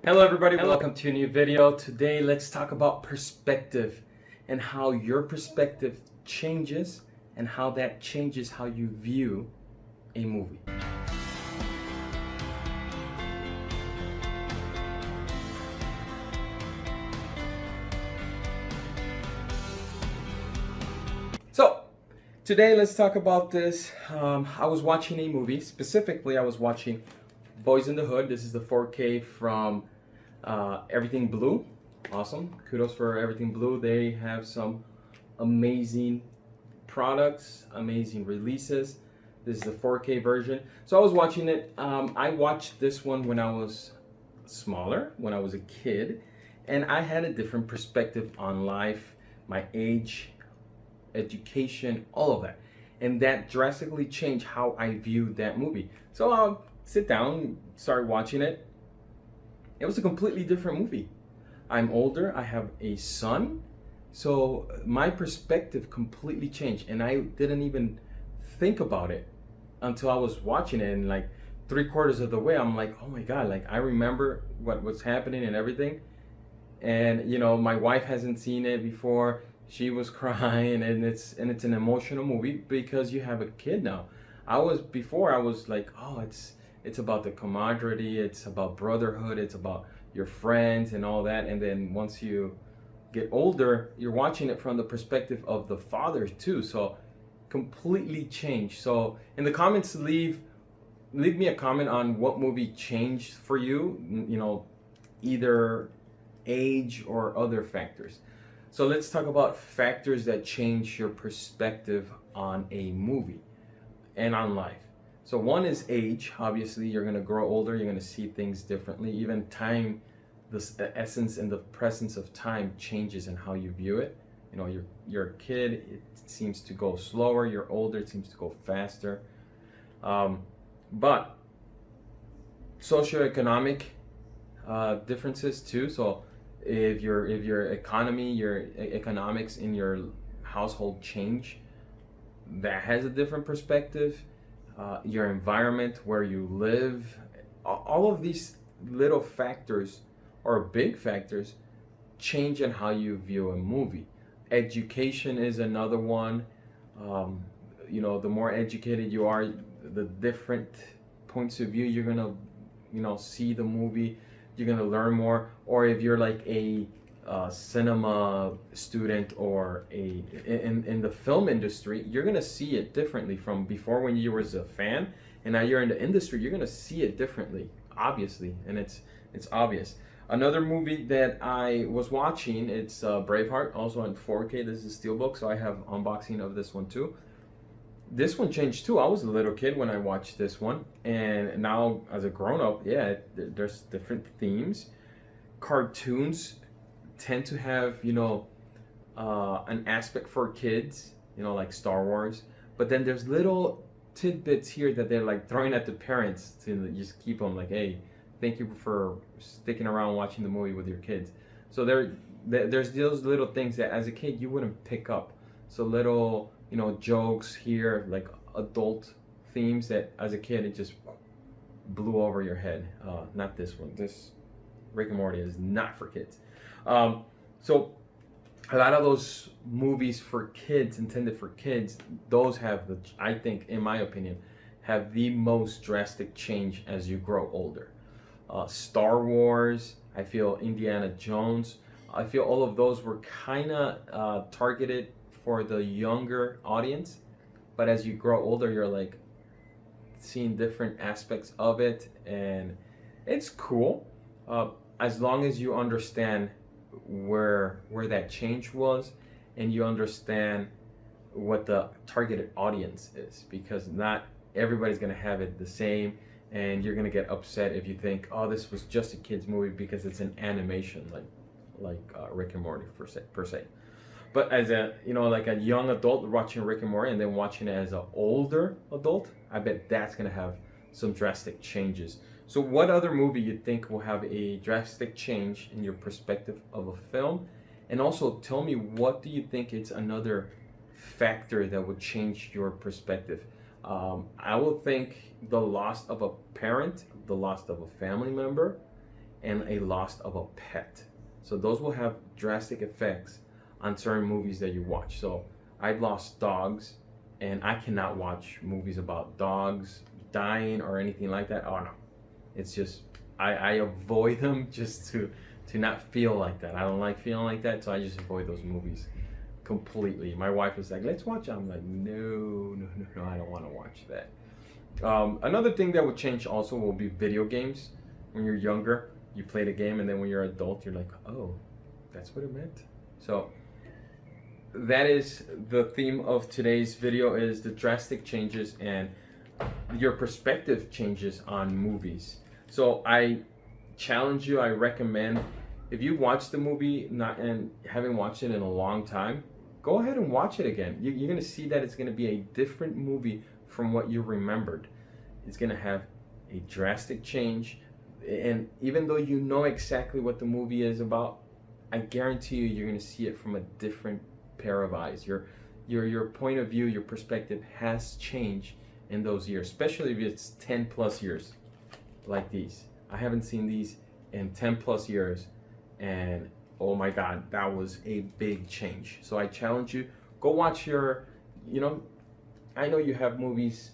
Hello everybody, welcome to a new video. Today let's talk about perspective and how your perspective changes and how that changes how you view a movie. So today let's talk about this. I was watching a movie, specifically I was watching Boys in the Hood. This is the 4K from Everything Blue. Awesome. Kudos for Everything Blue. They have some amazing products, amazing releases. This is the 4K version. So I was watching it. I watched this one when I was smaller, when I was a kid, and I had a different perspective on life, my age, education, all of that. And that drastically changed how I viewed that movie. So I'll sit down, start watching it. It was a completely different movie. I'm older, I have a son, so my perspective completely changed, and I didn't even think about it until I was watching it, and like 3/4 of the way I'm like, oh my god, like I remember what was happening and everything. And my wife hasn't seen it before. She was crying, and it's an emotional movie because you have a kid now. I was like, oh, it's about the camaraderie, it's about brotherhood, it's about your friends and all that. And then once you get older, you're watching it from the perspective of the father too. So completely changed. So in the comments, leave me a comment on what movie changed for you, either age or other factors. So let's talk about factors that change your perspective on a movie and on life. So one is age. Obviously, you're going to grow older, you're going to see things differently. Even time, the essence and the presence of time changes in how you view it. You're a kid, it seems to go slower. You're older, it seems to go faster. But socioeconomic differences too. So if your economy, your economics in your household change, that has a different perspective. Your environment, where you live, all of these little factors or big factors change in how you view a movie. Education is another one. The more educated you are, the different points of view you're gonna see the movie. You're gonna learn more. Or if you're like a cinema student or in the film industry, you're gonna see it differently from before when you was a fan, and now you're in the industry. You're gonna see it differently, obviously, and it's obvious. Another movie that I was watching, it's Braveheart, also in 4K. This is Steelbook, so I have unboxing of this one too. This one changed too. I was a little kid when I watched this one, and now as a grown-up, yeah, there's different themes. Cartoons tend to have an aspect for kids, like Star Wars, but then there's little tidbits here that they're like throwing at the parents to just keep them like, hey, thank you for sticking around watching the movie with your kids. So there's those little things that as a kid you wouldn't pick up. So little jokes here, like adult themes that as a kid it just blew over your head. Not this one. This Rick and Morty is not for kids. So a lot of those movies for kids, intended for kids, those have I think, in my opinion, have the most drastic change as you grow older. Star Wars, I feel Indiana Jones, I feel all of those were kind of targeted for the younger audience, but as you grow older, you're like seeing different aspects of it, and it's cool as long as you understand where that change was, and you understand what the targeted audience is, because not everybody's going to have it the same, and you're going to get upset if you think, oh, this was just a kids movie because it's an animation like Rick and Morty per se. But as a like a young adult watching Rick and Morty and then watching it as an older adult, I bet that's going to have some drastic changes. So what other movie you think will have a drastic change in your perspective of a film? And also tell me, what do you think is another factor that would change your perspective? I will think the loss of a parent, the loss of a family member, and a loss of a pet. So those will have drastic effects on certain movies that you watch. So I've lost dogs, and I cannot watch movies about dogs dying or anything like that. Oh no, it's just I avoid them just to not feel like that. I don't like feeling like that, so I just avoid those movies completely. My wife was like, let's watch it. I'm like, no, I don't want to watch that. Another thing that would change also will be video games. When you're younger, you played a game, and then when you're an adult, you're like, oh, that's what it meant. So that is the theme of today's video, is the drastic changes and your perspective changes on movies. So I challenge you, I recommend, if you watched the movie and haven't watched it in a long time, go ahead and watch it again. You're going to see that it's going to be a different movie from what you remembered. It's going to have a drastic change. And even though you know exactly what the movie is about, I guarantee you're going to see it from a different pair of eyes. Your point of view, your perspective has changed in those years, especially if it's 10 plus years like these. I haven't seen these in 10 plus years, and oh my God, that was a big change. So I challenge you, go watch your, I know you have movies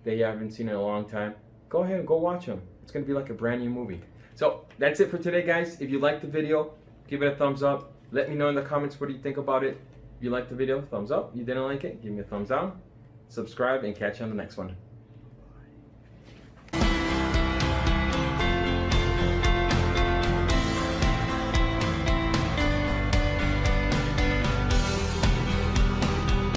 that you haven't seen in a long time. Go ahead and go watch them. It's going to be like a brand new movie. So that's it for today, guys. If you liked the video, give it a thumbs up. Let me know in the comments what do you think about it. If you liked the video, thumbs up. If you didn't like it, give me a thumbs down. Subscribe, and catch you on the next one.